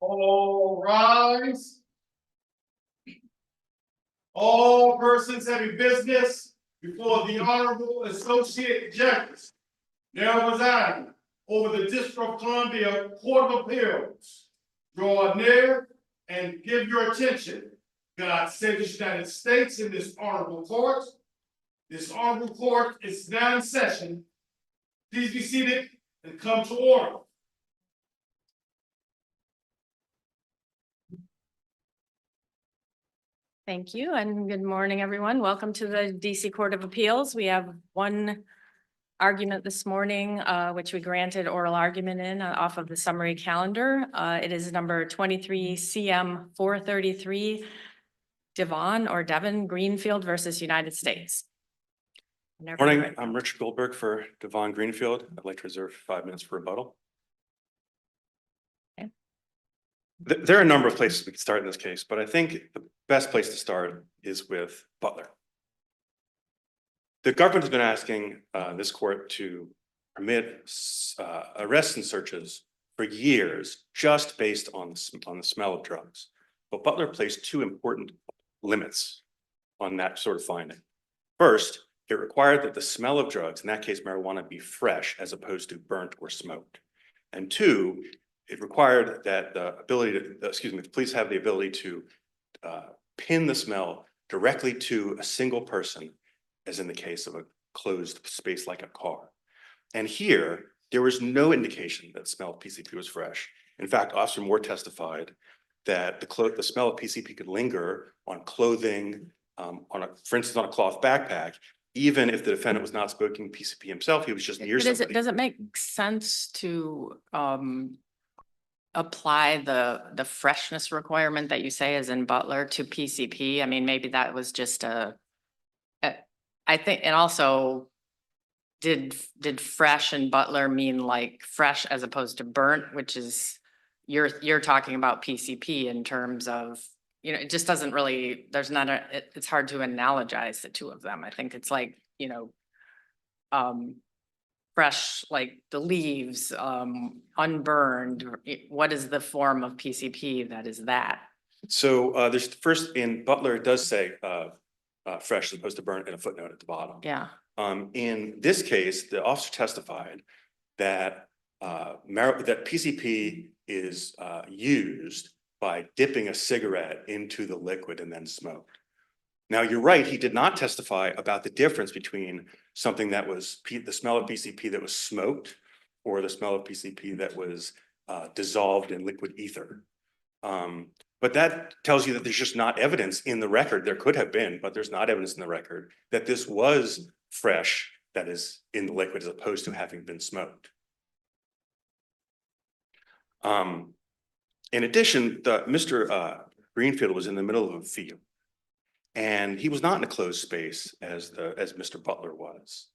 All rise. All persons having business before the Honorable Associate Judges now residing over the District of Columbia Court of Appeals, draw near and give your attention. God save the United States in this honorable court. This honorable court is now in session. Please be seated and come to order. Thank you and good morning, everyone. Welcome to the DC Court of Appeals. We have one argument this morning, which we granted oral argument in off of the summary calendar. It is number 23 CM 433, DEVON Greenfield versus United States. Morning, I'm Richard Goldberg for DEVON Greenfield. I'd like to reserve 5 minutes for rebuttal. Okay. There are a number of places we could start in this case, but I think the best place to start is with Butler. The government has been asking this court to permit arrests and searches for years just based on the smell of drugs. But Butler placed two important limits on that sort of finding. First, it required that the smell of drugs, in that case marijuana, be fresh as opposed to burnt or smoked. And two, it required that the police have the ability to pin the smell directly to a single person, as in the case of a closed space like a car. And here, there was no indication that the smell of PCP was fresh. In fact, Officer Moore testified that the smell of PCP could linger on clothing, for instance, on a cloth backpack, even if the defendant was not smoking PCP himself, he was just near somebody. Does it make sense to apply the freshness requirement that you say is in Butler to PCP? I mean, maybe that was just I think, and also did fresh and Butler mean like fresh as opposed to burnt, which is you're talking about PCP in terms of, you know, it just doesn't really, it's hard to analogize the two of them. I think it's like, you know, fresh, like the leaves, unburned. What is the form of PCP that is that? So there's first in Butler, it does say fresh as opposed to burnt in a footnote at the bottom. Yeah. In this case, the officer testified that that PCP is used by dipping a cigarette into the liquid and then smoked. Now, you're right, he did not testify about the difference between something that was the smell of PCP that was smoked or the smell of PCP that was dissolved in liquid ether. But that tells you that there's just not evidence in the record. There could have been, but there's not evidence in the record that this was fresh, that is in the liquid, as opposed to having been smoked. In addition, Mr. Greenfield was in the middle of a field, and he was not in a closed space as Mr. Butler was.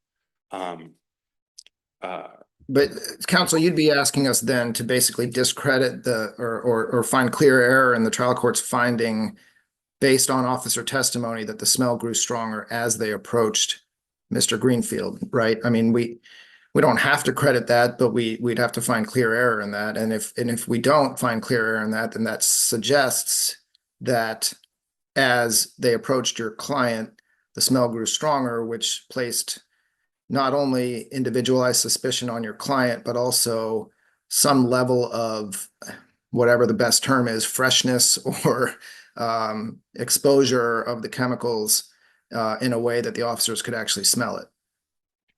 But counsel, you'd be asking us then to basically discredit or find clear error in the trial court's finding based on officer testimony that the smell grew stronger as they approached Mr. Greenfield, right? I mean, we don't have to credit that, but we'd have to find clear error in that. And if we don't find clear error in that, then that suggests that as they approached your client, the smell grew stronger, which placed not only individualized suspicion on your client, but also some level of whatever the best term is, freshness or exposure of the chemicals in a way that the officers could actually smell it.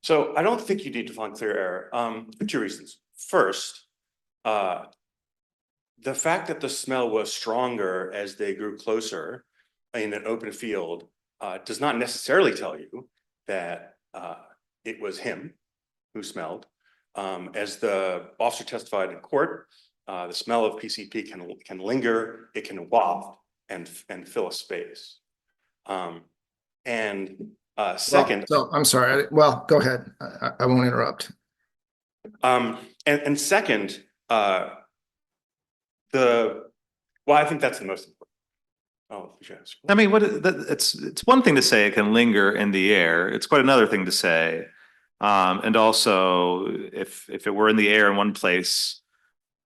So I don't think you need to find clear error for two reasons. First, the fact that the smell was stronger as they grew closer in an open field does not necessarily tell you that it was him who smelled. As the officer testified in court, the smell of PCP can linger, it can waft and fill a space. Second, so I'm sorry. Well, go ahead. I won't interrupt. And second, I think that's the most important. Oh, yes. I mean, it's one thing to say it can linger in the air. It's quite another thing to say. And also, if it were in the air in one place,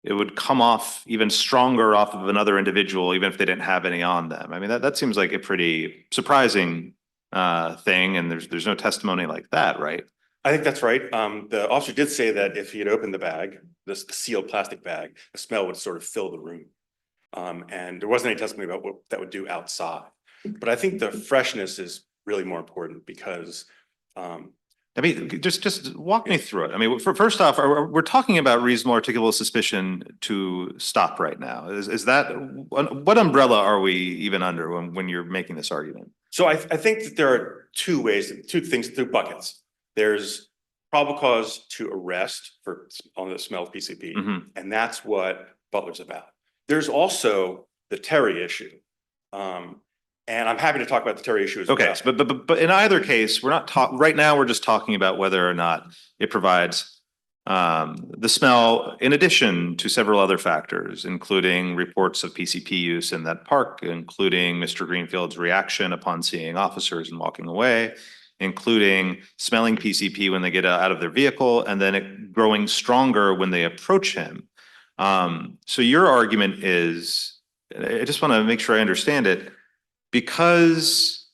it would come off even stronger off of another individual, even if they didn't have any on them. I mean, that seems like a pretty surprising thing, and there's no testimony like that, right? I think that's right. The officer did say that if he had opened the bag, this sealed plastic bag, the smell would sort of fill the room. And there wasn't any testimony about what that would do outside. But I think the freshness is really more important because, I mean, just walk me through it. I mean, first off, we're talking about reasonable articulable suspicion to stop right now. Is that, what umbrella are we even under when you're making this argument? so I think that there are two buckets. There's probable cause to arrest on the smell of PCP, Mhm. and that's what Butler's about. There's also the Terry issue. And I'm happy to talk about the Terry issue as well. Okay, but in either case, we're not right now, we're just talking about whether or not it provides the smell in addition to several other factors, including reports of PCP use in that park, including Mr. Greenfield's reaction upon seeing officers and walking away, including smelling PCP when they get out of their vehicle, and then it growing stronger when they approach him. So your argument is, I just want to make sure I understand it, because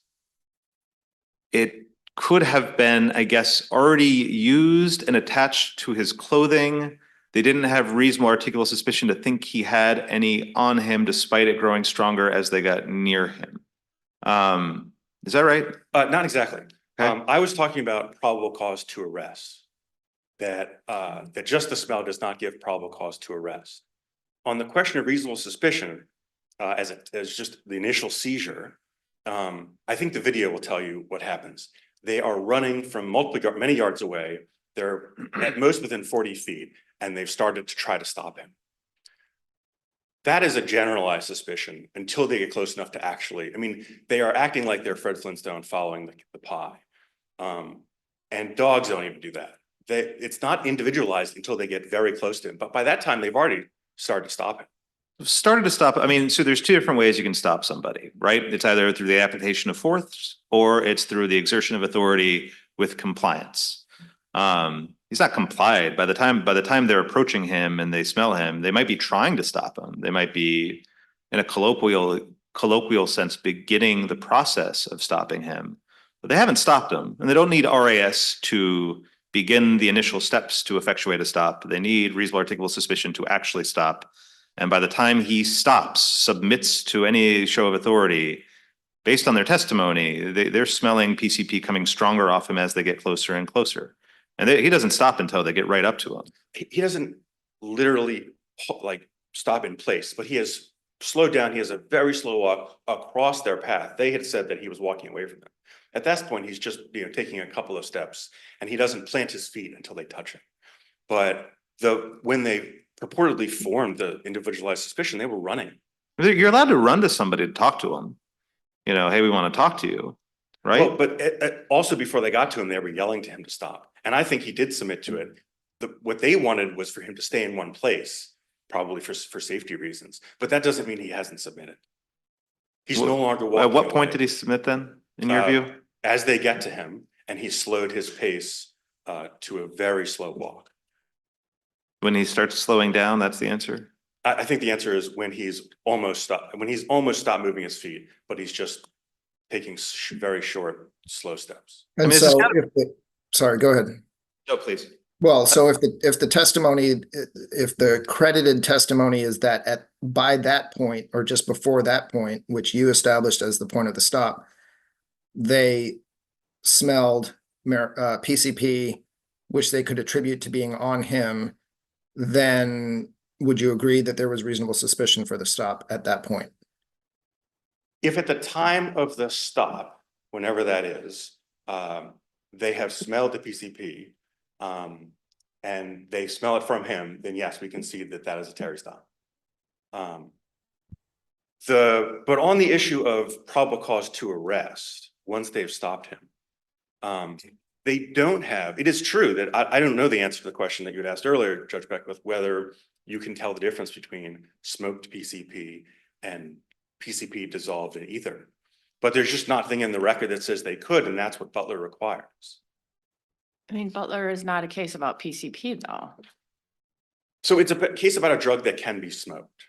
it could have been, I guess, already used and attached to his clothing. They didn't have reasonable articulable suspicion to think he had any on him, despite it growing stronger as they got near him. Is that right? Not exactly. Okay. I was talking about probable cause to arrest. That just the smell does not give probable cause to arrest. On the question of reasonable suspicion, as just the initial seizure, I think the video will tell you what happens. They are running from many yards away. They're at most within 40 feet, and they've started to try to stop him. That is a generalized suspicion until they get close enough to actually, I mean, they are acting like they're Fred Flintstone following the pie. And dogs don't even do that. It's not individualized until they get very close to him. But by that time, they've already started to stop him. Started to stop. I mean, so there's two different ways you can stop somebody, right? It's either through the application of force or it's through the exertion of authority with compliance. He's not complied. By the time they're approaching him and they smell him, they might be trying to stop him. They might be, in a colloquial sense, beginning the process of stopping him, but they haven't stopped him, and they don't need RAS to begin the initial steps to effectuate a stop. They need reasonable articulable suspicion to actually stop. And by the time he stops, submits to any show of authority, based on their testimony, they're smelling PCP coming stronger off him as they get closer and closer. And he doesn't stop until they get right up to him. He doesn't literally like stop in place, but he has slowed down. He has a very slow walk across their path. They had said that he was walking away from them. At that point, he's just taking a couple of steps, and he doesn't plant his feet until they touch him. But when they purportedly formed the individualized suspicion, they were running. You're allowed to run to somebody to talk to them. Hey, we want to talk to you, right? Well, but also before they got to him, they were yelling to him to stop. And I think he did submit to it. What they wanted was for him to stay in one place, probably for safety reasons. But that doesn't mean he hasn't submitted. He's no longer walking At what point away. did he submit then, in your view? As they get to him, and he slowed his pace to a very slow walk. When he starts slowing down, that's the answer? I think the answer is when he's almost stopped moving his feet, but he's just taking very short, slow steps. And mean, so, sorry, go ahead. No, please. Well, so if the testimony, if the credited testimony is that by that point or just before that point, which you established as the point of the stop, they smelled PCP, which they could attribute to being on him, then would you agree that there was reasonable suspicion for the stop at that point? If at the time of the stop, whenever that is, they have smelled the PCP, and they smell it from him, then yes, we can see that that is a Terry stop. But on the issue of probable cause to arrest, once they've stopped him, they don't have, it is true that I don't know the answer to the question that you had asked earlier, Judge Beckwith, whether you can tell the difference between smoked PCP and PCP dissolved in ether. But there's just nothing in the record that says they could, and that's what Butler requires. I mean, Butler is not a case about PCP though. So it's a case about a drug that can be smoked.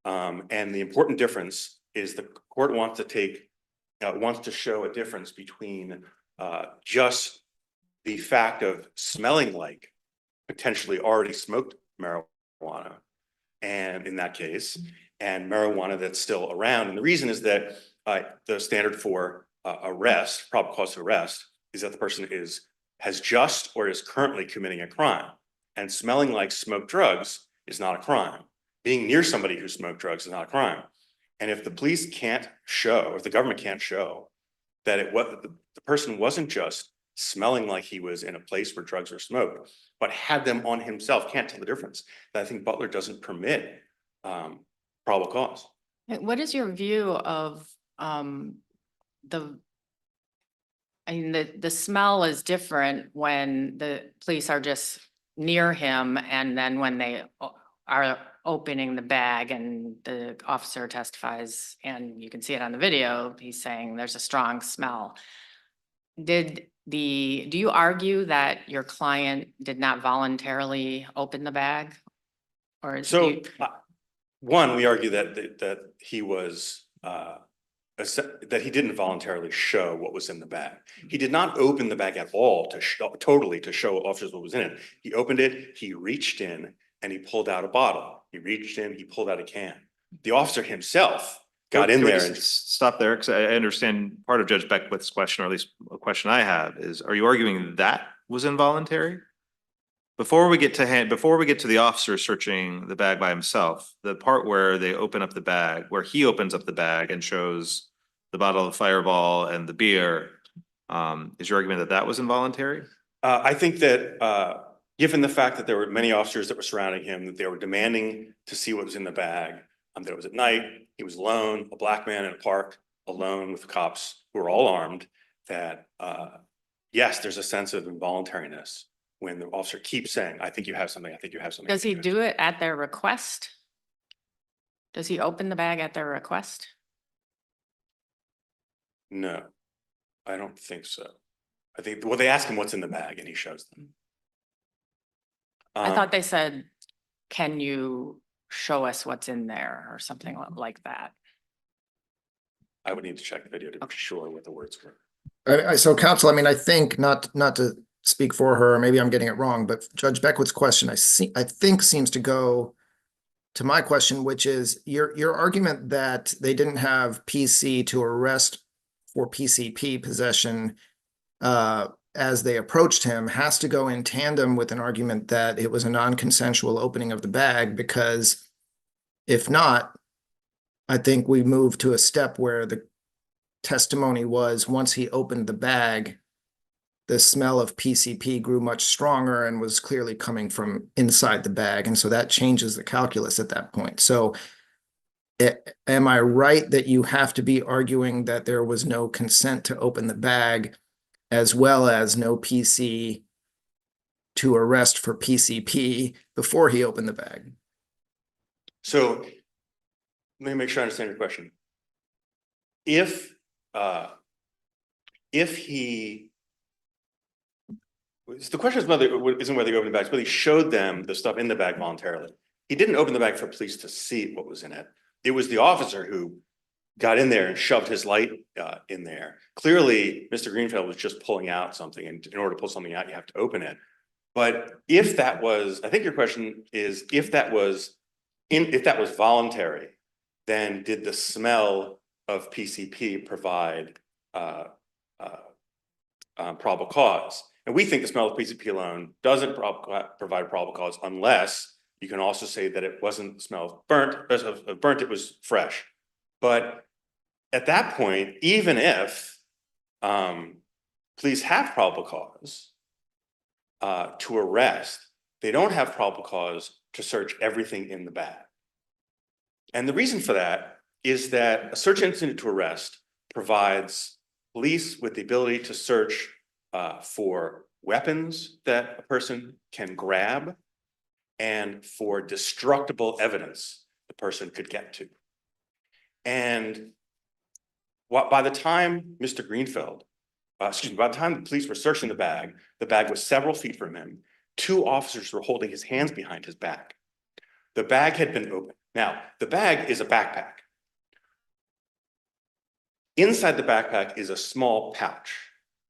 And the important difference is the court wants to show a difference between just the fact of smelling like potentially already smoked marijuana, and in that case, and marijuana that's still around. And the reason is that the standard for arrest, probable cause to arrest, is that the person has just or is currently committing a crime. And smelling like smoked drugs is not a crime. Being near somebody who smoked drugs is not a crime. And if the police can't show, or if the government can't show that the person wasn't just smelling like he was in a place where drugs were smoked, but had them on himself, can't tell the difference, then I think Butler doesn't permit probable cause. What is your view of the smell is different when the police are just near him, and then when they are opening the bag and the officer testifies, and you can see it on the video, he's saying there's a strong smell. Do you argue that your client did not voluntarily open the bag? Or is So one, we argue that he was that he didn't voluntarily show what was in the bag. He did not open the bag at all to show officers what was in it. He opened it, he reached in, and he pulled out a bottle. He reached in, he pulled out a can. The officer himself got in Can we there just and stop there, because I understand part of Judge Beckwith's question, or at least a question I have, is, are you arguing that was involuntary? Before we get to the officer searching the bag by himself, the part where they open up the bag, where he opens up the bag and shows the bottle of Fireball and the beer, is your argument that that was involuntary? I think that given the fact that there were many officers that were surrounding him, that they were demanding to see what was in the bag, that it was at night, he was alone, a black man in a park, alone with cops who were all armed, that yes, there's a sense of involuntariness when the officer keeps saying, I think you have something, I think you have something. does he do it at their request? Does he open the bag at their request? No, I don't think so. I think, well, they ask him what's in the bag and he shows them. I thought they said, can you show us what's in there or something like that? I would need to check the video to be sure what the words were. So counsel, I mean, I think not to speak for her, maybe I'm getting it wrong, but Judge Beckwith's question, I think seems to go to my question, which is your argument that they didn't have PC to arrest for PCP possession as they approached him has to go in tandem with an argument that it was a non-consensual opening of the bag, because if not, I think we move to a step where the testimony was once he opened the bag, the smell of PCP grew much stronger and was clearly coming from inside the bag. And so that changes the calculus at that point. So am I right that you have to be arguing that there was no consent to open the bag, as well as no PC to arrest for PCP before he opened the bag? So let me make sure I understand your question. If he, the question is isn't whether he opened the bag, but he showed them the stuff in the bag voluntarily. He didn't open the bag for police to see what was in it. It was the officer who got in there and shoved his light in there. Clearly, Mr. Greenfield was just pulling out something, and in order to pull something out, you have to open it. But if that was, I think your question is, if that was voluntary, then did the smell of PCP provide probable cause? And we think the smell of PCP alone doesn't provide probable cause, unless you can also say that it wasn't the smell of burnt, it was fresh. But at that point, even if police have probable cause to arrest, they don't have probable cause to search everything in the bag. And the reason for that is that a search incident to arrest provides police with the ability to search for weapons that a person can grab and for destructible evidence the person could get to. And by the time Mr. Greenfield, by the time the police were searching the bag was several feet from him. 2 officers were holding his hands behind his back. The bag had been opened. Now, the bag is a backpack. Inside the backpack is a small pouch.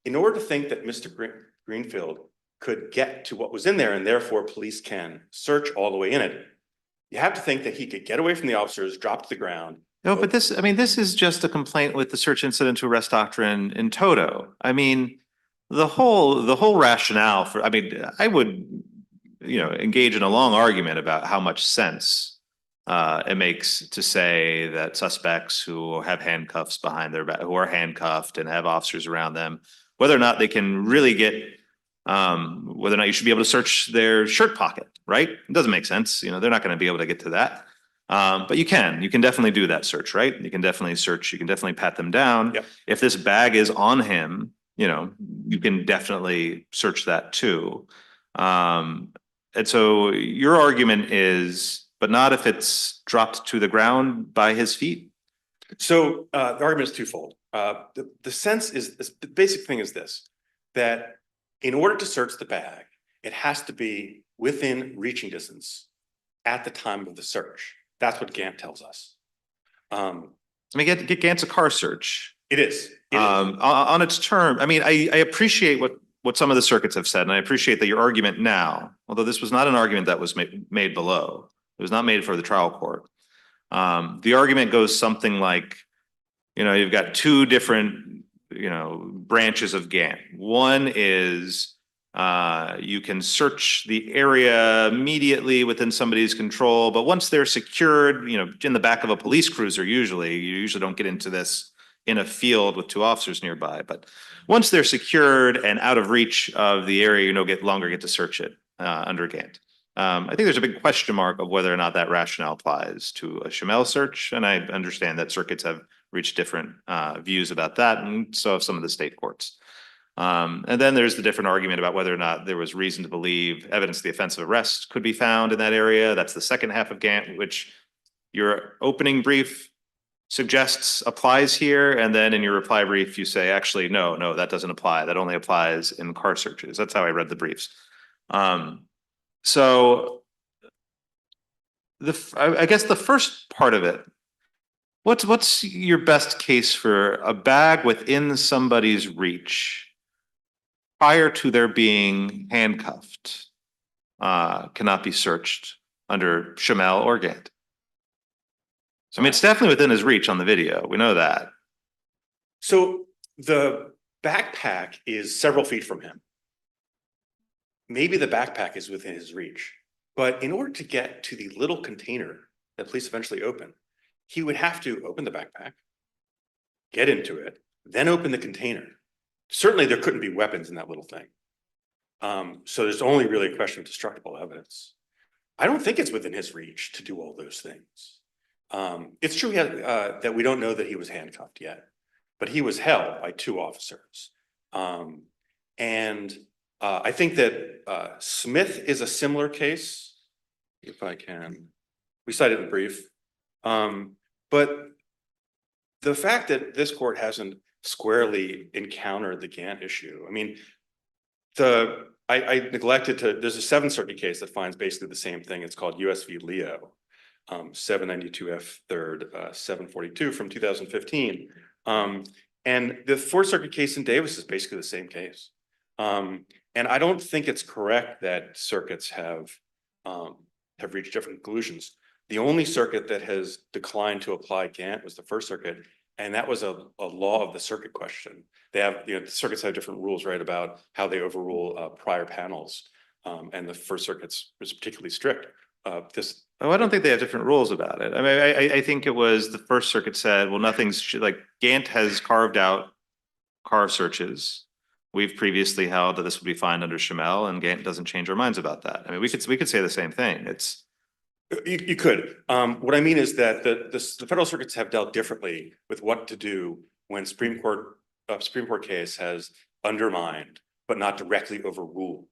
In order to think that Mr. Greenfield could get to what was in there and therefore police can search all the way in it, you have to think that he could get away from the officers, drop to the ground. No, but this, I mean, this is just a complaint with the search incident to arrest doctrine in toto. I mean, the whole rationale for, I mean, I would, engage in a long argument about how much sense it makes to say that suspects who have handcuffs behind their back, who are handcuffed and have officers around them, whether or not they can really get, whether or not you should be able to search their shirt pocket, right? It doesn't make sense. They're not going to be able to get to that. But you can definitely do that search, right? You can definitely search, you can definitely pat them down. Yep. If this bag is on him, you can definitely search that too. And so your argument is, but not if it's dropped to the ground by his feet. So the argument is twofold. The sense is, the basic thing is this, that in order to search the bag, it has to be within reaching distance at the time of the search. That's what Gantt tells us. I mean, get Gantt's a car search. It is. On its term. I mean, I appreciate what some of the circuits have said, and I appreciate that your argument now, although this was not an argument that was made below, it was not made for the trial court. The argument goes something like, you've got 2 different, branches of Gantt. One is you can search the area immediately within somebody's control, but once they're secured, in the back of a police cruiser, you usually don't get into this in a field with 2 officers nearby. But once they're secured and out of reach of the area, longer get to search it under Gantt. I think there's a big question mark of whether or not that rationale applies to a Chamel search, and I understand that circuits have reached different views about that, and so have some of the state courts. And then there's the different argument about whether or not there was reason to believe evidence of the offense of arrest could be found in that area. That's the second half of Gantt, which your opening brief suggests applies here, and then in your reply brief you say, actually, no, that doesn't apply. That only applies in car searches. That's how I read the briefs. So I guess the first part of it, what's your best case for a bag within somebody's reach prior to their being handcuffed cannot be searched under Chamel or Gantt? I mean, it's definitely within his reach on the video. We know that. So the backpack is several feet from him. Maybe the backpack is within his reach, but in order to get to the little container that police eventually open, he would have to open the backpack, get into it, then open the container. Certainly there couldn't be weapons in that little thing. So there's only really a question of destructible evidence. I don't think it's within his reach to do all those things. It's true that we don't know that he was handcuffed yet, but he was held by 2 officers. And I think that Smith is a similar case, if I can. We cited in the brief. But the fact that this court hasn't squarely encountered the Gantt issue, I mean, I neglected to, there's a 7th Circuit case that finds basically the same thing. It's called US v. Leo, 792 F 3rd 742 from 2015. And the 4th Circuit case in Davis is basically the same case. And I don't think it's correct that circuits have reached different conclusions. The only circuit that has declined to apply Gantt was the 1st Circuit, and that was a law of the circuit question. They have, the circuits have different rules, right, about how they overrule prior panels, and the 1st Circuit's was particularly strict. I don't think they have different rules about it. I mean, I think it was the 1st Circuit said, well, nothing's like Gantt has carved out car searches. We've previously held that this would be fine under Chamel, and Gantt doesn't change our minds about that. I mean, we could say the same thing. You could. What I mean is that the federal circuits have dealt differently with what to do when Supreme Court case has undermined but not directly overruled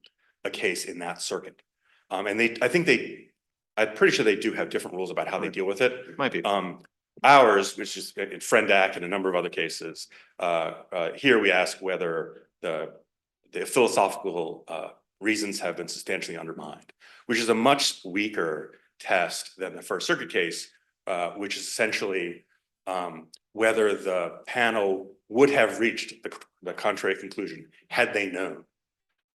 a case in that circuit. And I'm pretty sure they do have different rules about how they deal with it. It might be. Ours, which is in Friendak and a number of other cases, here we ask whether the philosophical reasons have been substantially undermined, which is a much weaker test than the First Circuit case, which is essentially whether the panel would have reached the contrary conclusion had they known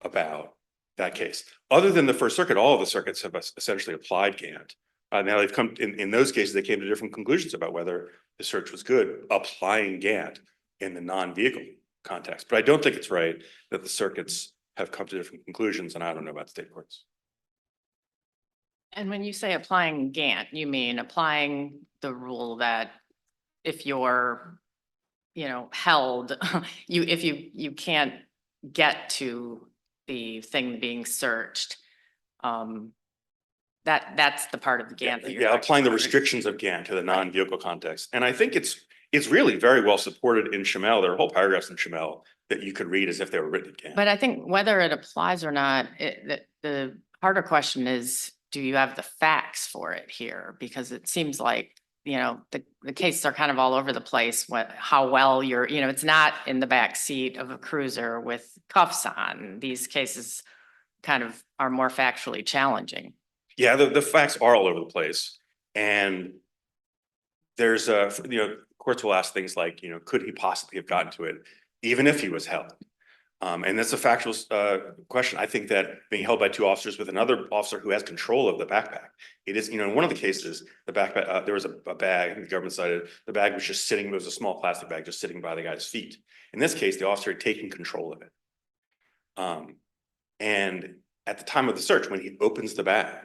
about that case. Other than the First Circuit, all of the circuits have essentially applied Gantt. Now they've come in those cases, they came to different conclusions about whether the search was good, applying Gantt in the non-vehicle context. But I don't think it's right that the circuits have come to different conclusions, and I don't know about state courts. And when you say applying Gantt, you mean applying the rule that if you're, held, if you can't get to the thing being searched, that's the part of the Gantt that you're Yeah, talking applying the about, right? restrictions of Gantt to the non-vehicle context. And I think it's really very well supported in Schimel. There are whole paragraphs in Schimel that you could read as if they were written in Gantt. But I think whether it applies or not, the harder question is, do you have the facts for it here? Because it seems like, the cases are kind of all over the place, how well it's not in the back seat of a cruiser with cuffs on. These cases kind of are more factually challenging. Yeah, the facts are all over the place. And there's courts will ask things like, could he possibly have gotten to it even if he was held? And that's a factual question. I think that being held by two officers with another officer who has control of the backpack, it is, in one of the cases, the backpack, there was a bag, the government cited, the bag was just sitting, it was a small plastic bag just sitting by the guy's feet. In this case, the officer had taken control of it. And at the time of the search, when he opens the bag,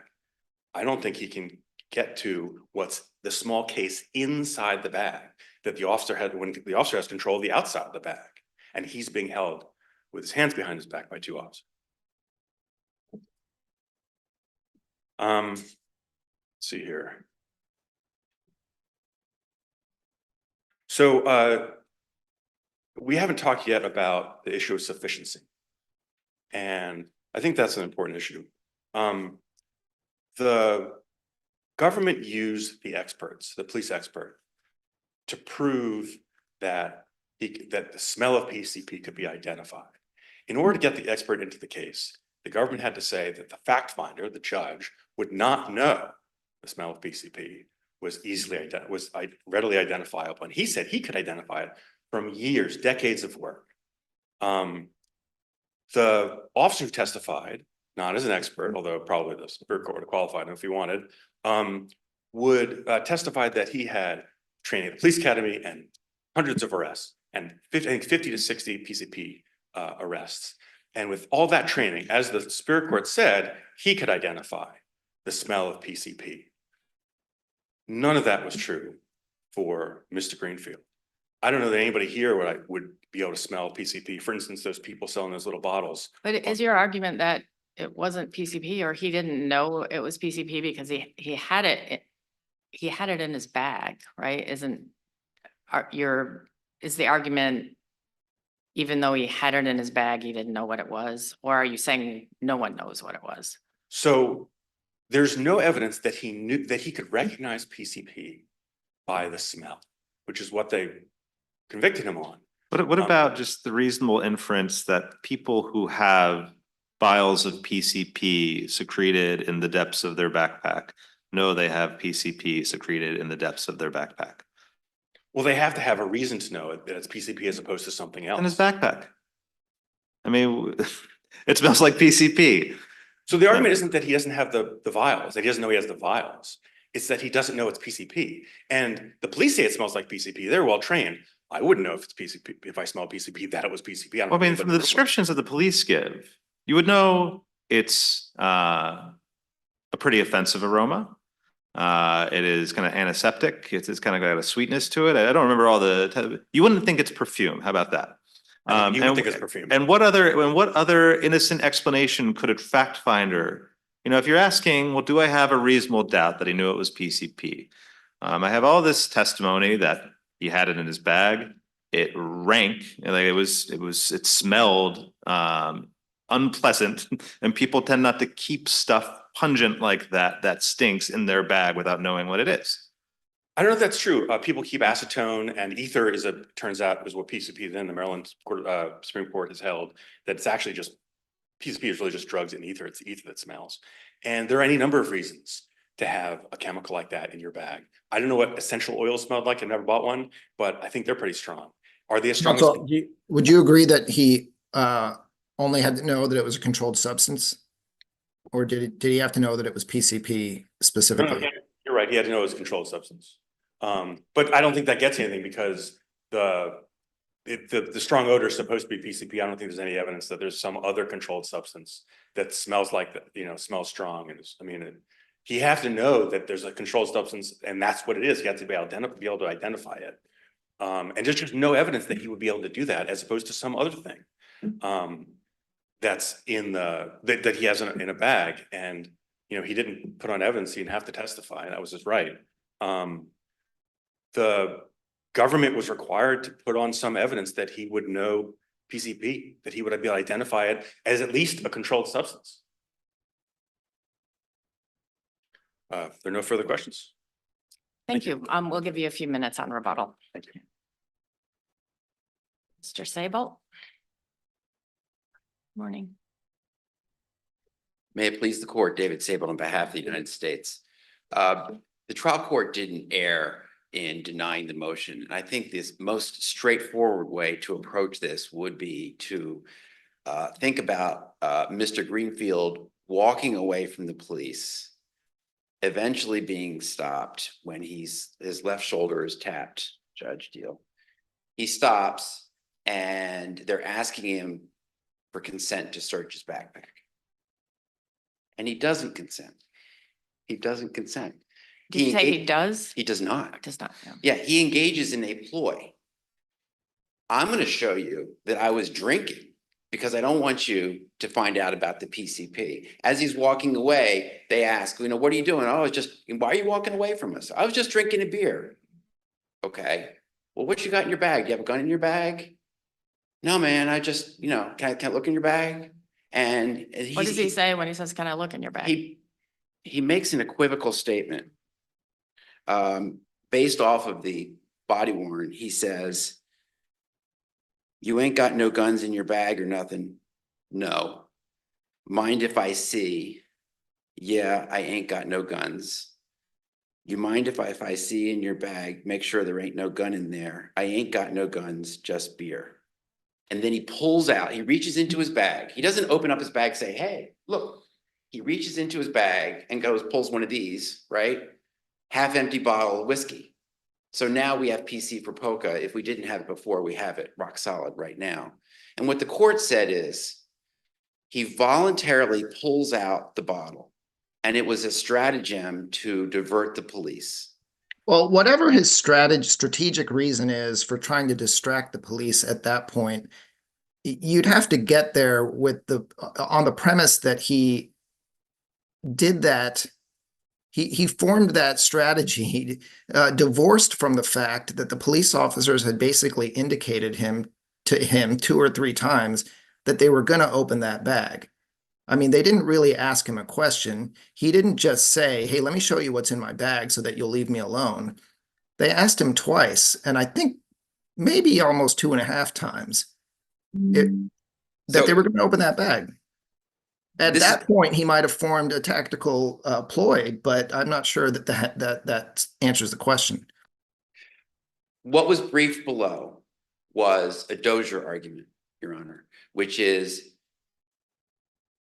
I don't think he can get to what's the small case inside the bag that the officer had when the officer has control of the outside of the bag, and he's being held with his hands behind his back by two officers. Let's see here. So we haven't talked yet about the issue of sufficiency. And I think that's an important issue. The government used the experts, the police expert, to prove that the smell of PCP could be identified. In order to get the expert into the case, the government had to say that the fact finder, the judge, would not know the smell of PCP was readily identifiable. And he said he could identify it from years, decades of work. The officer who testified, not as an expert, although probably the Superior Court would have qualified him if he wanted, would testify that he had training at the police academy and hundreds of arrests and 50 to 60 PCP arrests. And with all that training, as the Superior Court said, he could identify the smell of PCP. None of that was true for Mr. Greenfield. I don't know that anybody here would be able to smell PCP. For instance, those people selling those little bottles. But is your argument that it wasn't PCP, or he didn't know it was PCP because he had it in his bag, right? Is the argument, even though he had it in his bag, he didn't know what it was? Or are you saying no one knows what it was? So there's no evidence that he knew that he could recognize PCP by the smell, which is what they convicted him on. What about just the reasonable inference that people who have vials of PCP secreted in the depths of their backpack know they have PCP secreted in the depths of their backpack? Well, they have to have a reason to know that it's PCP as opposed to something else. In his backpack. I mean, it smells like PCP. So the argument isn't that he doesn't have the vials, that he doesn't know he has the vials. It's that he doesn't know it's PCP. And the police say it smells like PCP. They're well trained. I wouldn't know if it's PCP, if I smell PCP, that it was PCP. Well, I mean, from the descriptions that the police give, you would know it's a pretty offensive aroma. It is kind of antiseptic. It's kind of got a sweetness to it. I don't remember all you wouldn't think it's perfume. How about that? You would think it's perfume. And what other innocent explanation could a fact finder, if you're asking, well, do I have a reasonable doubt that he knew it was PCP? I have all this testimony that he had it in his bag. It rank, like it smelled unpleasant, and people tend not to keep stuff pungent like that stinks in their bag without knowing what it is. I don't know if that's true. People keep acetone, and ether turns out is what PCP then the Maryland Supreme Court has held, that it's actually just PCP is really just drugs and ether. It's the ether that smells. And there are any number of reasons to have a chemical like that in your bag. I don't know what essential oil smelled like. I've never bought one, but I think they're pretty strong. Are they as strong as? Counsel, would you agree that he only had to know that it was a controlled substance? Or did he have to know that it was PCP No, specifically? you're right. He had to know it was a controlled substance. But I don't think that gets anything because the strong odor is supposed to be PCP. I don't think there's any evidence that there's some other controlled substance that smells like that, smells strong. And he has to know that there's a controlled substance and that's what it is. He has to be able to identify it. And there's just no evidence that he would be able to do that as opposed to some other thing. That's that he has in a bag. And, he didn't put on evidence. He didn't have to testify. That was his right. The government was required to put on some evidence that he would know PCP, that he would be able to identify it as at least a controlled substance. There are no further questions. Thank you. We'll give you a few minutes on rebuttal. Thank you. Mr. Sable. Morning. May it please the court, David Sable on behalf of the United States. The trial court didn't err in denying the motion. And I think this most straightforward way to approach this would be to think about Mr. Greenfield walking away from the police, eventually being stopped when his left shoulder is tapped, Judge Deal. He stops and they're asking him for consent to search his backpack. And he doesn't consent. He doesn't consent. Did you say he does? He does not. Does not. No. Yeah, he engages in a ploy. I'm going to show you that I was drinking because I don't want you to find out about the PCP. As he's walking away, they ask, what are you doing? Oh, why are you walking away from us? I was just drinking a beer. Okay. Well, what you got in your bag? Do you have a gun in your bag? No, man, I just, can I look in your bag? And What does he say when he says, can I look in your bag? He makes an equivocal statement. Based off of the body worn, he says, you ain't got no guns in your bag or nothing. No. Mind if I see? Yeah, I ain't got no guns. You mind if I see in your bag, make sure there ain't no gun in there. I ain't got no guns, just beer. And then he pulls out, he reaches into his bag. He doesn't open up his bag and say, hey, look. He reaches into his bag and pulls one of these, right? Half empty bottle of whiskey. So now we have PC for Polka. If we didn't have it before, we have it rock solid right now. And what the court said is he voluntarily pulls out the bottle and it was a stratagem to divert the police. Well, whatever his strategic reason is for trying to distract the police at that point, you'd have to get there with on the premise that he did that. He formed that strategy, divorced from the fact that the police officers had basically indicated to him 2 or 3 times that they were going to open that bag. I mean, they didn't really ask him a question. He didn't just say, hey, let me show you what's in my bag so that you'll leave me alone. They asked him twice, and I think maybe almost 2.5 times that they were going to open that bag. At that point, he might have formed a tactical ploy, but I'm not sure that answers the question. What was briefed below was a Dozier argument, Your Honor, which is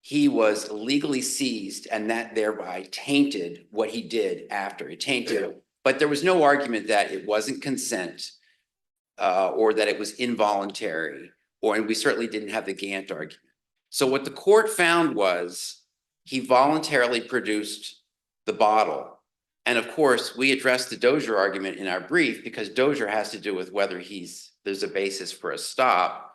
he was illegally seized and that thereby tainted what he did after. It tainted, but there was no argument that it wasn't consent or that it was involuntary, and we certainly didn't have the Gantt argument. So what the court found was he voluntarily produced the bottle. And of course, we addressed the Dozier argument in our brief because Dozier has to do with whether there's a basis for a stop.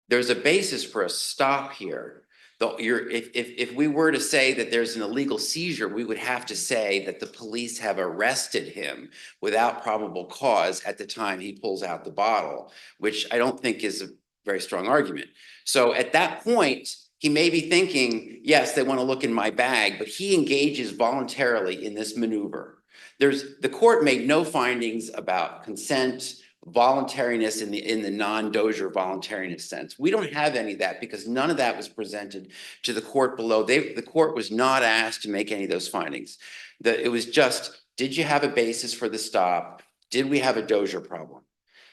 There's a basis for a stop here. If we were to say that there's an illegal seizure, we would have to say that the police have arrested him without probable cause at the time he pulls out the bottle, which I don't think is a very strong argument. So at that point, he may be thinking, yes, they want to look in my bag, but he engages voluntarily in this maneuver. The court made no findings about consent voluntariness in the non-Dozier voluntariness sense. We don't have any of that because none of that was presented to the court below. The court was not asked to make any of those findings. It was just, did you have a basis for the stop? Did we have a Dozier problem?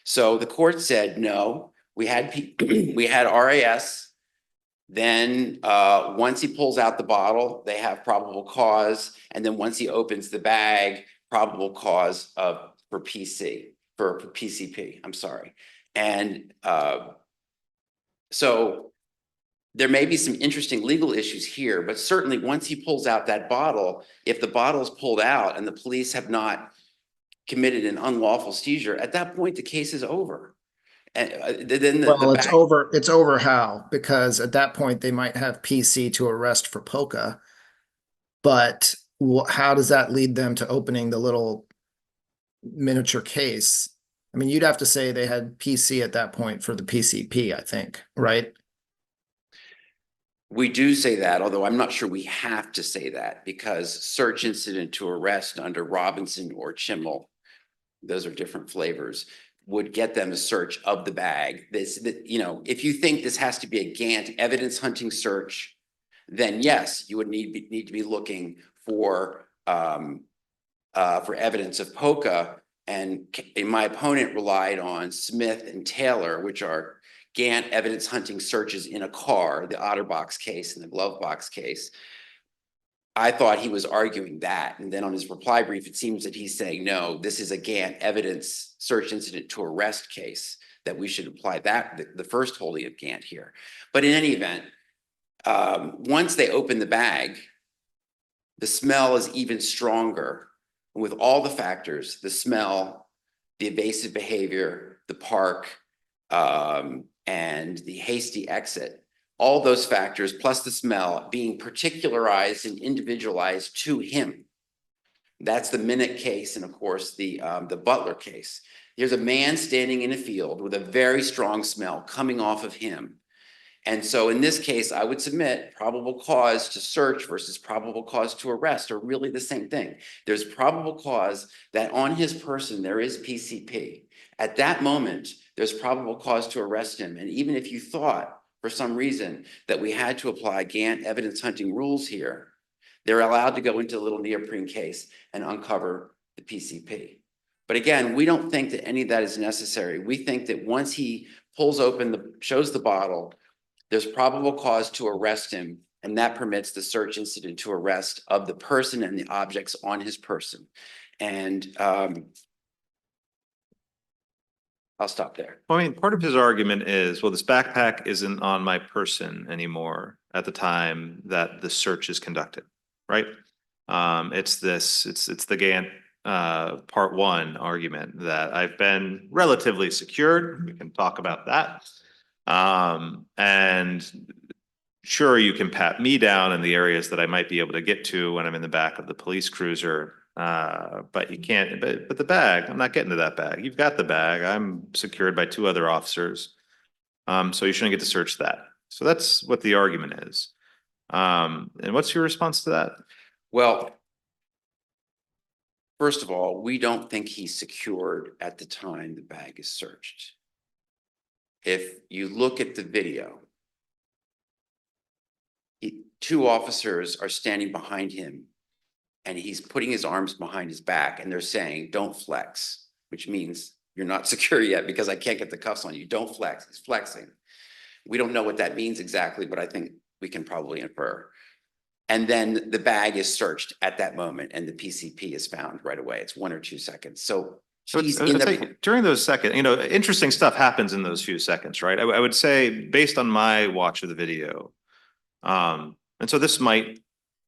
So the court said, no, we had RAS. Then once he pulls out the bottle, they have probable cause. And then once he opens the bag, probable cause for PCP, I'm sorry. And so there may be some interesting legal issues here, but certainly once he pulls out that bottle, if the bottle is pulled out and the police have not committed an unlawful seizure, at that point, the case is over. And then Well, it's over how? Because at that point, they might have PC to arrest for polka. But how does that lead them to opening the little miniature case? I mean, you'd have to say they had PC at that point for the PCP, I think, right? We do say that, although I'm not sure we have to say that because search incident to arrest under Robinson or Chimmel, those are different flavors, would get them a search of the bag. If you think this has to be a Gantt evidence hunting search, then yes, you would need to be looking for evidence of polka. And my opponent relied on Smith and Taylor, which are Gantt evidence hunting searches in a car, the OtterBox case and the glove box case. I thought he was arguing that. And then on his reply brief, it seems that he's saying, no, this is a Gantt evidence search incident to arrest case, that we should apply that, the first holding of Gantt here. But in any event, once they open the bag, the smell is even stronger. With all the factors, the smell, the evasive behavior, the park, and the hasty exit, all those factors, plus the smell being particularized and individualized to him. That's the Minute case, and of course the Butler case. There's a man standing in a field with a very strong smell coming off of him. And so in this case, I would submit probable cause to search versus probable cause to arrest are really the same thing. There's probable cause that on his person there is PCP. At that moment, there's probable cause to arrest him. And even if you thought for some reason that we had to apply Gantt evidence hunting rules here, they're allowed to go into a little neoprene case and uncover the PCP. But again, we don't think that any of that is necessary. We think that once he pulls open, shows the bottle, there's probable cause to arrest him, and that permits the search incident to arrest of the person and the objects on his person. And I'll stop there. I mean, part of his argument is, well, this backpack isn't on my person anymore at the time that the search is conducted, right? It's the Gantt part one argument that I've been relatively secured. We can talk about that. And sure, you can pat me down in the areas that I might be able to get to when I'm in the back of the police cruiser. But you can't, but the bag, I'm not getting to that bag. You've got the bag. I'm secured by 2 other officers. So you shouldn't get to search that. So that's what the argument is. And what's your response to that? Well, first of all, we don't think he's secured at the time the bag is searched. If you look at the video, 2 officers are standing behind him and he's putting his arms behind his back and they're saying, don't flex, which means you're not secure yet because I can't get the cuffs on you. Don't flex. He's flexing. We don't know what that means exactly, but I think we can probably infer. And then the bag is searched at that moment and the PCP is found right away. It's 1 or 2 seconds. So he's in the... During those seconds, interesting stuff happens in those few seconds, right? I would say based on my watch of the video, and so this might,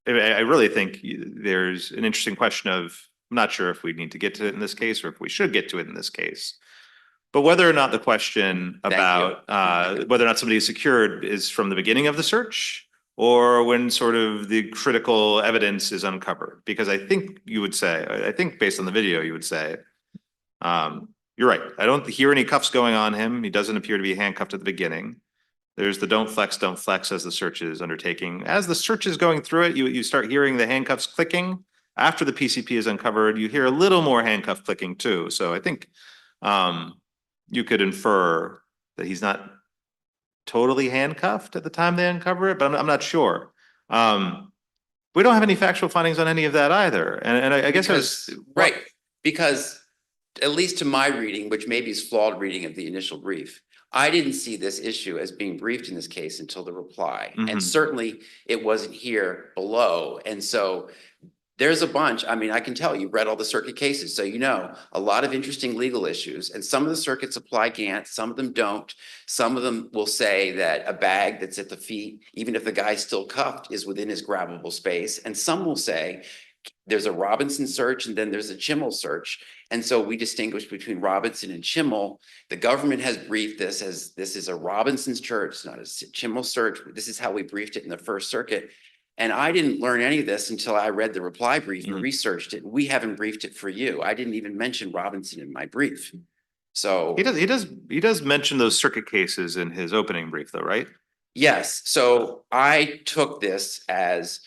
I really think there's an interesting question of, I'm not sure if we need to get to it in this case or if we should get to it in this case, but whether or not the question about whether or not somebody is secured is from the beginning of the search or when sort of the critical evidence is uncovered. Because I think you would say, I think based on the video, you would say, you're right. I don't hear any cuffs going on him. He doesn't appear to be handcuffed at the beginning. There's the don't flex as the search is undertaking. As the search is going through it, you start hearing the handcuffs clicking. After the PCP is uncovered, you hear a little more handcuff clicking too. So I think you could infer that he's not totally handcuffed at the time they uncover it, but I'm not sure. We don't have any factual findings on any of that either. And I guess Right, because at least to my reading, which maybe is flawed reading of the initial brief, I didn't see this issue as being briefed in this case until the reply. Mhm. And certainly it wasn't here below. And so there's a bunch, I mean, I can tell you read all the circuit cases, so you know, a lot of interesting legal issues. And some of the circuits apply Gantt, some of them don't. Some of them will say that a bag that's at the feet, even if the guy's still cuffed, is within his grabbable space. And some will say there's a Robinson search and then there's a Chimmel search. And so we distinguish between Robinson and Chimmel. The government has briefed this as this is a Robinson's search, not a Chimmel search. This is how we briefed it in the First Circuit. And I didn't learn any of this until I read the reply brief and researched it. We haven't briefed it for you. I didn't even mention Robinson in my brief. So he does mention those circuit cases in his opening brief though, right? yes, so I took this as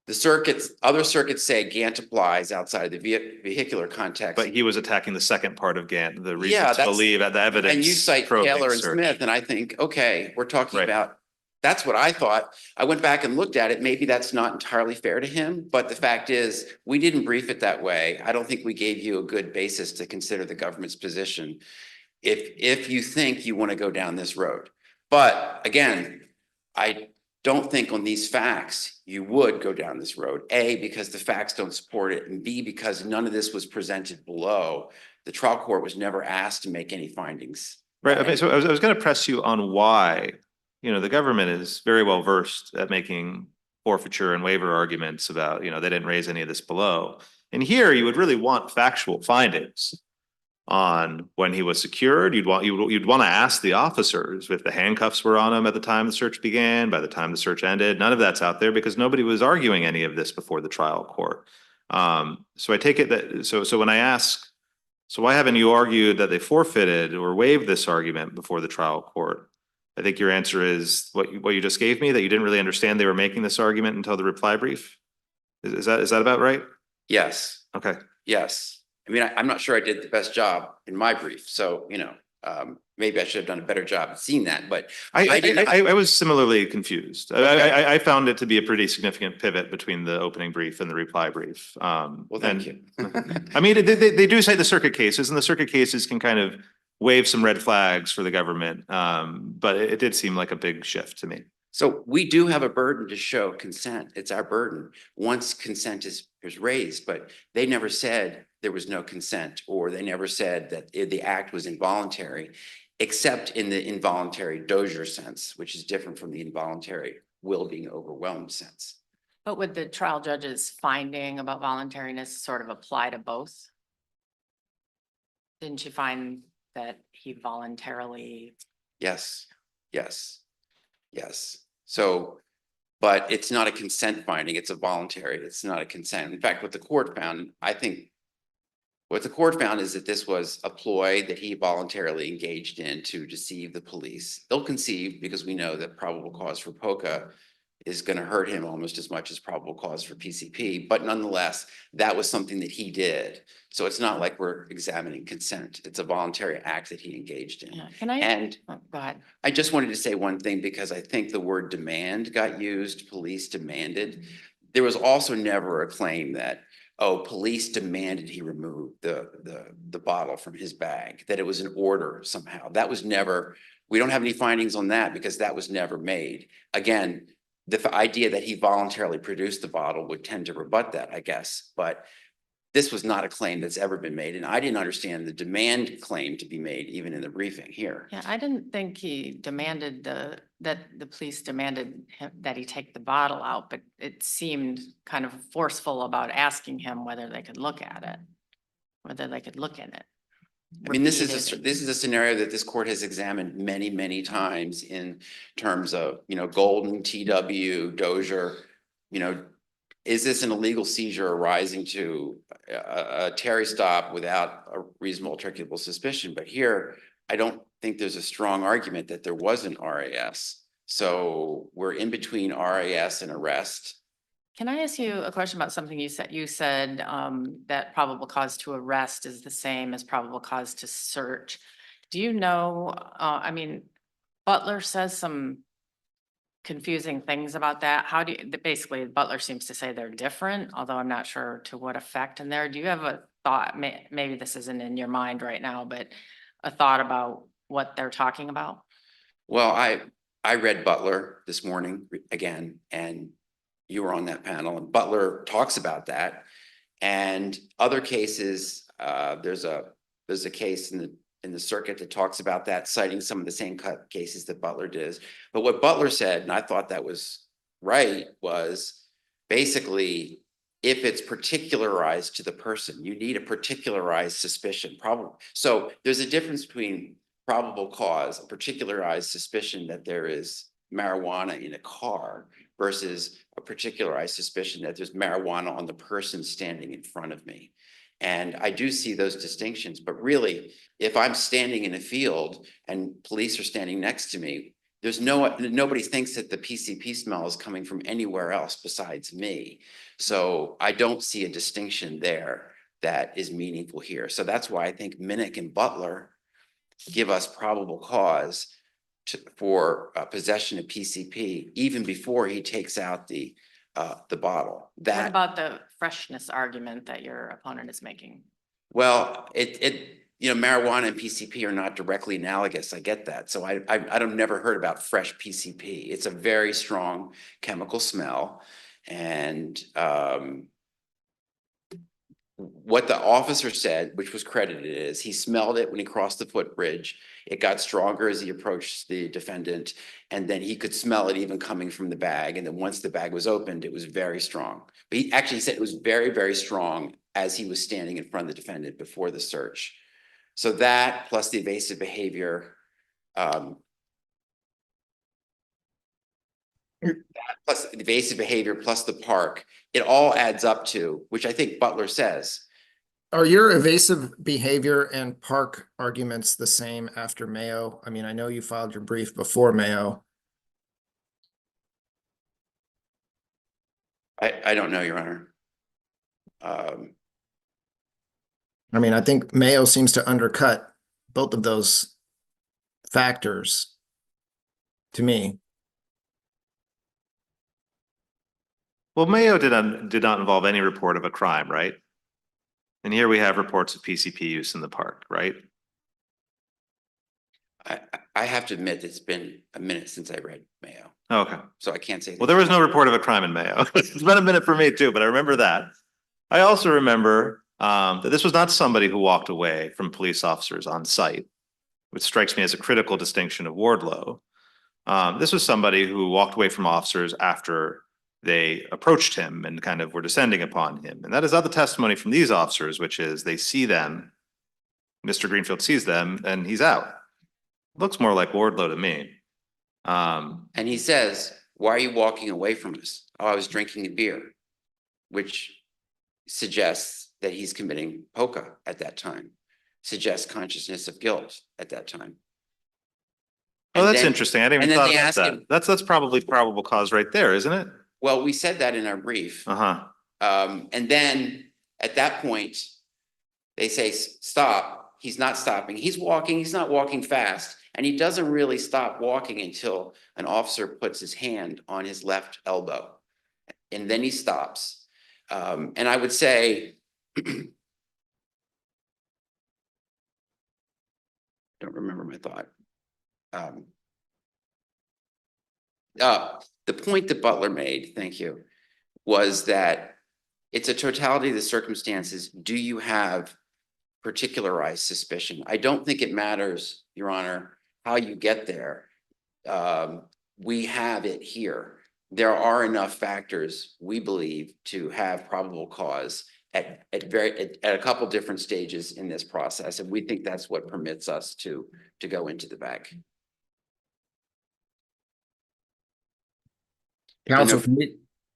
the circuits, other circuits say Gantt applies outside of the vehicular context. But he was attacking the second part of Gantt, the Yeah, reason to that's- believe at the evidence. And you cite probing Taylor and search. Smith, and I think, okay, we're talking Right. about, that's what I thought. I went back and looked at it. Maybe that's not entirely fair to him, but the fact is, we didn't brief it that way. I don't think we gave you a good basis to consider the government's position if you think you want to go down this road. But again, I don't think on these facts you would go down this road. A, because the facts don't support it, and B, because none of this was presented below. The trial court was never asked to make any findings. Right, okay, so I was gonna press you on why, the government is very well versed at making forfeiture and waiver arguments about, they didn't raise any of this below. And here you would really want factual findings on when he was secured. You'd want to ask the officers if the handcuffs were on him at the time the search began, by the time the search ended. None of that's out there because nobody was arguing any of this before the trial court. So I take it that, so when I ask, so why haven't you argued that they forfeited or waived this argument before the trial court? I think your answer is what you just gave me, that you didn't really understand they were making this argument until the reply brief. Is that about right? Yes, Okay. yes. I mean, I'm not sure I did the best job in my brief, so, maybe I should have done a better job at seeing that, but I was similarly confused. I found it to be a pretty significant pivot between the opening brief and the reply brief. well, thank you. I mean, they do cite the circuit cases, and the circuit cases can kind of wave some red flags for the government. But it did seem like a big shift to me. So we do have a burden to show consent. It's our burden once consent is raised, but they never said there was no consent, or they never said that the act was involuntary, except in the involuntary Dozier sense, which is different from the involuntary will being overwhelmed sense. But would the trial judge's finding about voluntariness sort of apply to both? Didn't you find that he voluntarily? Yes, yes, yes. So, but it's not a consent finding, it's a voluntary, it's not a consent. In fact, what the court found, I think, what the court found is that this was a ploy that he voluntarily engaged in to deceive the police. They'll conceive because we know that probable cause for POCA is going to hurt him almost as much as probable cause for PCP, but nonetheless, that was something that he did. So it's not like we're examining consent. It's a voluntary act that he engaged in. Yeah, can I? And Oh, go ahead. I just wanted to say one thing because I think the word demand got used, police demanded. There was also never a claim that, oh, police demanded he remove the bottle from his bag, that it was an order somehow. That was never, we don't have any findings on that because that was never made. Again, the idea that he voluntarily produced the bottle would tend to rebut that, I guess, but this was not a claim that's ever been made, and I didn't understand the demand claim to be made even in the briefing here. Yeah, I didn't think he demanded that the police demanded that he take the bottle out, but it seemed kind of forceful about asking him whether they could look at it, whether they could look in it. I mean, this Repeated. is a scenario that this court has examined many, many times in terms of, Golden, TW, Dozier, is this an illegal seizure arising to a Terry stop without a reasonable articulable suspicion? But here, I don't think there's a strong argument that there was an RAS. So we're in between RAS and arrest. Can I ask you a question about something you said? You said that probable cause to arrest is the same as probable cause to search. Do you know, I mean, Butler says some confusing things about that. How do you, basically Butler seems to say they're different, although I'm not sure to what effect in there. Do you have a thought, maybe this isn't in your mind right now, but a thought about what they're talking about? Well, I read Butler this morning again, and you were on that panel, and Butler talks about that. And other cases, there's a case in the circuit that talks about that, citing some of the same cases that Butler does. But what Butler said, and I thought that was right, was basically if it's particularized to the person, you need a particularized suspicion, probably. So there's a difference between probable cause, a particularized suspicion that there is marijuana in a car versus a particularized suspicion that there's marijuana on the person standing in front of me. And I do see those distinctions, but really, if I'm standing in a field and police are standing next to me, there's nobody thinks that the PCP smell is coming from anywhere else besides me. So I don't see a distinction there that is meaningful here. So that's why I think Minnick and Butler give us probable cause for possession of PCP, even before he takes out the bottle. What That, about the freshness argument that your opponent is making? well, you know, marijuana and PCP are not directly analogous. I get that. So I don't never heard about fresh PCP. It's a very strong chemical smell. And what the officer said, which was credited, is he smelled it when he crossed the footbridge. It got stronger as he approached the defendant, and then he could smell it even coming from the bag. And then once the bag was opened, it was very strong. But he actually said it was very, very strong as he was standing in front of the defendant before the search. So that plus the evasive behavior, plus the evasive behavior, plus the park, it all adds up to, which I think Butler says. Are your evasive behavior and park arguments the same after Mayo? I mean, I know you filed your brief before Mayo. I don't know, Your Honor. I mean, I think Mayo seems to undercut both of those factors to me. Well, Mayo did not involve any report of a crime, right? And here we have reports of PCP use in the park, right? I have to admit, it's been a minute since I read Mayo, Okay. so I can't say. Well, there was no report of a crime in Mayo. It's been a minute for me too, but I remember that. I also remember that this was not somebody who walked away from police officers on site, which strikes me as a critical distinction of Wardlow. This was somebody who walked away from officers after they approached him and kind of were descending upon him. And that is not the testimony from these officers, which is they see them, Mr. Greenfield sees them, and he's out. Looks more like Wardlow to me. And he says, "Why are you walking away from us?" "Oh, I was drinking a beer," which suggests that he's committing polka at that time, suggests consciousness of guilt at that time. Oh, And that's then- interesting. I didn't and even then thought they about ask that. him- That's probably probable cause right there, isn't it? Well, we said that in our brief. Uh-huh. And then at that point, they say, "Stop." He's not stopping. He's walking. He's not walking fast. And he doesn't really stop walking until an officer puts his hand on his left elbow. And then he stops. And I would say, don't remember my thought. The point that Butler made, thank you, was that it's a totality of the circumstances. Do you have particularized suspicion? I don't think it matters, Your Honor, how you get there. We have it here. There are enough factors, we believe, to have probable cause at a couple different stages in this process, and we think that's what permits us to go into the bag. Counsel,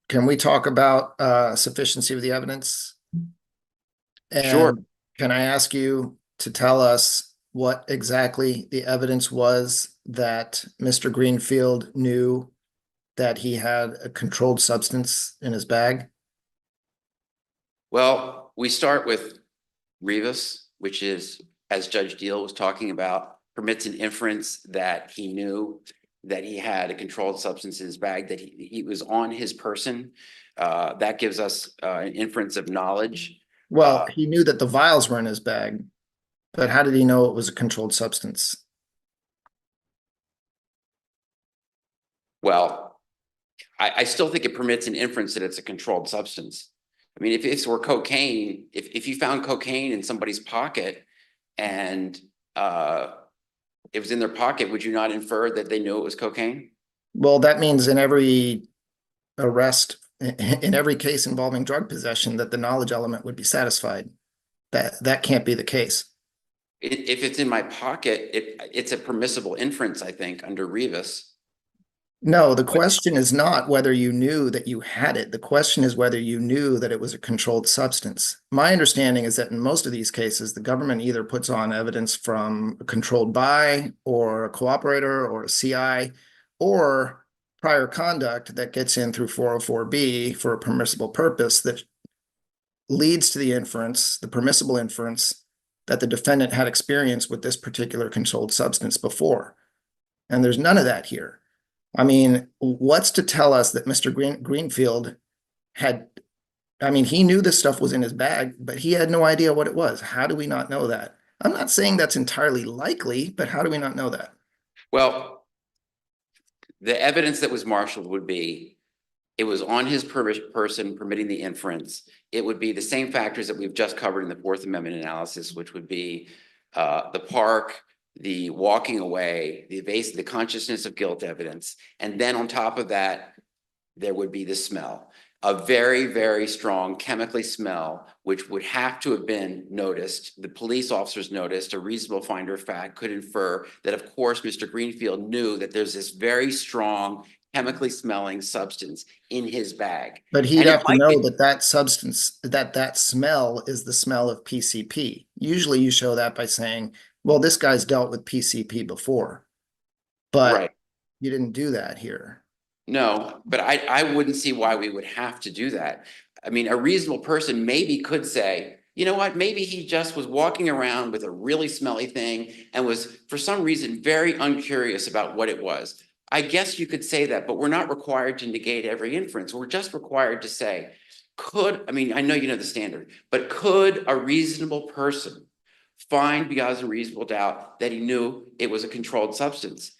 can we talk about sufficiency of the evidence? Sure. And can I ask you to tell us what exactly the evidence was that Mr. Greenfield knew that he had a controlled substance in his bag? Well, we start with Rivas, which is, as Judge Deal was talking about, permits an inference that he knew that he had a controlled substance in his bag, that he was on his person. That gives us an inference of knowledge. Well, he knew that the vials were in his bag, but how did he know it was a controlled substance? Well, I still think it permits an inference that it's a controlled substance. I mean, if it were cocaine, if you found cocaine in somebody's pocket and it was in their pocket, would you not infer that they knew it was cocaine? Well, that means in every arrest, in every case involving drug possession, that the knowledge element would be satisfied. That can't be the case. If it's in my pocket, it's a permissible inference, I think, under Rivas. No, the question is not whether you knew that you had it. The question is whether you knew that it was a controlled substance. My understanding is that in most of these cases, the government either puts on evidence from a controlled buy or a cooperator or a CI or prior conduct that gets in through 404B for a permissible purpose that leads to the inference, the permissible inference, that the defendant had experience with this particular controlled substance before. And there's none of that here. I mean, what's to tell us that Mr. Greenfield had, I mean, he knew this stuff was in his bag, but he had no idea what it was. How do we not know that? I'm not saying that's entirely likely, but how do we not know that? Well, the evidence that was marshaled would be, it was on his person permitting the inference. It would be the same factors that we've just covered in the Fourth Amendment analysis, which would be the park, the walking away, the consciousness of guilt evidence. And then on top of that, there would be the smell, a very, very strong chemically smell, which would have to have been noticed. The police officers noticed, a reasonable finder of fact could infer that, of course, Mr. Greenfield knew that there's this very strong chemically smelling substance in his bag. But he'd And it have to might know be- that that substance, that smell is the smell of PCP. Usually you show that by saying, well, this guy's dealt with PCP before, but Right. you didn't do that here. No, but I wouldn't see why we would have to do that. I mean, a reasonable person maybe could say, you know what, maybe he just was walking around with a really smelly thing and was for some reason very uncurious about what it was. I guess you could say that, but we're not required to negate every inference. We're just required to say, I mean, I know you know the standard, but could a reasonable person find beyond a reasonable doubt that he knew it was a controlled substance?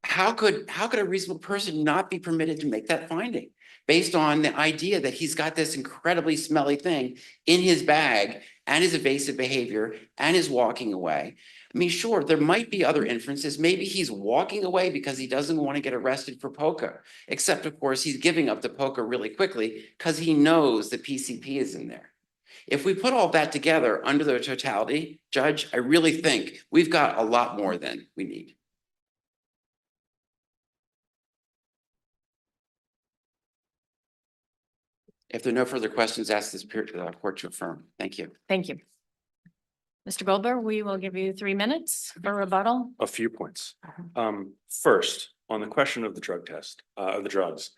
How could a reasonable person not be permitted to make that finding based on the idea that he's got this incredibly smelly thing in his bag and his evasive behavior and his walking away? I mean, sure, there might be other inferences. Maybe he's walking away because he doesn't want to get arrested for POCA, except of course, he's giving up the POCA really quickly because he knows the PCP is in there. If we put all that together under the totality, Judge, I really think we've got a lot more than we need. If there are no further questions, ask this court to affirm. Thank you. Thank you. Mr. Goldberg, we will give you 3 minutes for rebuttal. A few points. First, on the question of the drug test, of the drugs.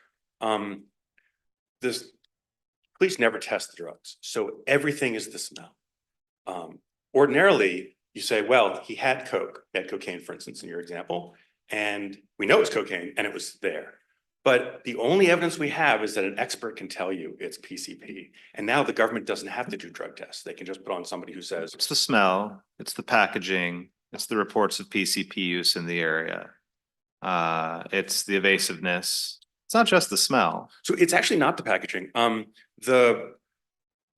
This police never test the drugs, so everything is the smell. Ordinarily, you say, well, he had cocaine, for instance, in your example, and we know it's cocaine and it was there. But the only evidence we have is that an expert can tell you it's PCP. And now the government doesn't have to do drug tests. They can just put on somebody who says, It's the smell, it's the packaging, it's the reports of PCP use in the area. It's the evasiveness. It's not just the smell. so it's actually not the packaging. It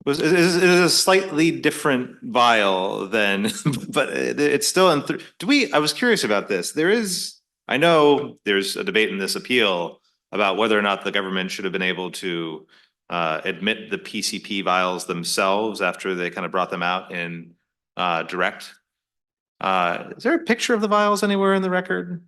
is a slightly different vial than, but it's still in. I was curious about this. I know there's a debate in this appeal about whether or not the government should have been able to admit the PCP vials themselves after they kind of brought them out in direct. Is there a picture of the vials anywhere in the record?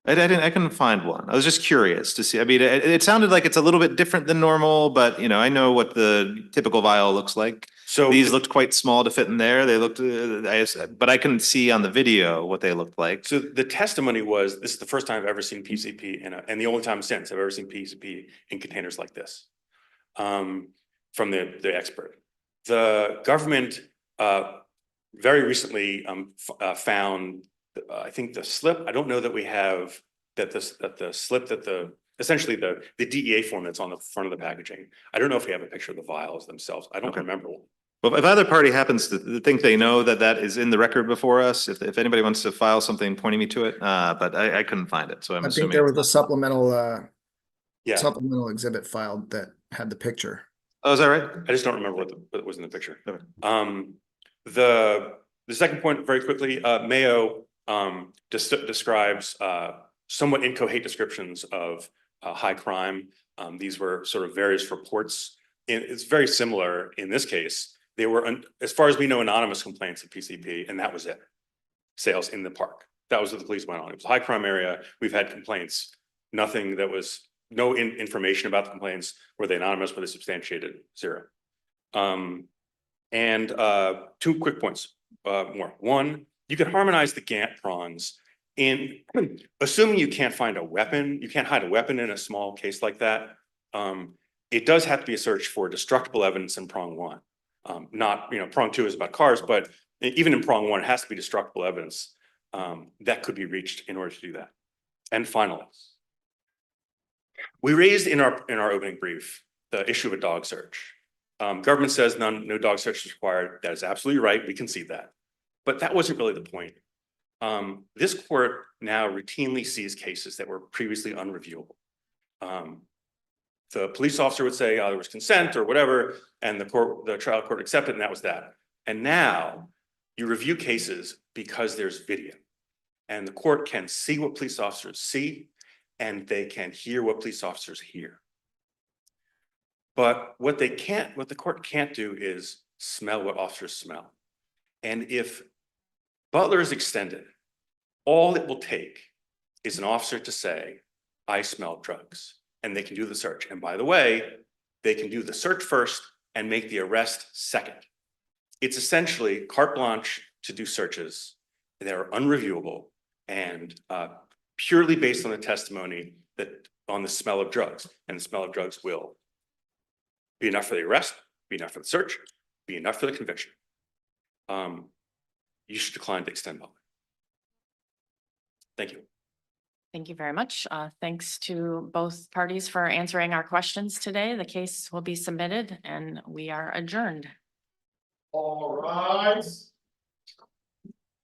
I couldn't find one. I was just curious to see. I mean, it sounded like it's a little bit different than normal, but you know, I know what the typical vial looks like. So These looked quite small to fit in there. They looked, but I couldn't see on the video what they looked like. So the testimony was, this is the first time I've ever seen PCP and the only time since I've ever seen PCP in containers like this, from the expert. The government very recently found I think the slip, I don't know that we have, that the slip that essentially the DEA form that's on the front of the packaging. I don't know if we have a picture of the vials themselves. I don't Okay. remember. Well, if either party happens to think they know that that is in the record before us, if anybody wants to file something pointing me to it, but I couldn't find it, so I'm I think assuming. there was a supplemental Yeah, supplemental exhibit filed that had the picture. Oh, is that right? I just don't remember what was in the picture. Okay. The second point, very quickly, Mayo describes somewhat incoherent descriptions of high crime. These were sort of various reports. It's very similar in this case. They were, as far as we know, anonymous complaints of PCP, and that was it. Sales in the park. That was what the police went on. It was a high crime area. We've had complaints. Nothing that was, no information about the complaints. Were they anonymous? Were they substantiated? Zero. Two quick points more. One, you can harmonize the Gantt prongs in assuming you can't find a weapon, you can't hide a weapon in a small case like that. It does have to be a search for destructible evidence in prong one. Not, prong two is about cars, but even in prong one, it has to be destructible evidence that could be reached in order to do that. And finally, we raised in our opening brief the issue of a dog search. Government says no dog search is required. That is absolutely right. We concede that. But that wasn't really the point. This court now routinely sees cases that were previously unreviewable. The police officer would say, there was consent or whatever, and the trial court accepted, and that was that. And now you review cases because there's video, and the court can see what police officers see, and they can hear what police officers hear. But what the court can't do is smell what officers smell. And if Butler is extended, all it will take is an officer to say, I smell drugs, and they can do the search. And by the way, they can do the search first and make the arrest second. It's essentially carte blanche to do searches that are unreviewable and purely based on the testimony that on the smell of drugs, and the smell of drugs will be enough for the arrest, be enough for the search, be enough for the conviction. You should decline to extend Butler. Thank you. Thank you very much. Thanks to both parties for answering our questions today. The case will be submitted and we are adjourned. All rise.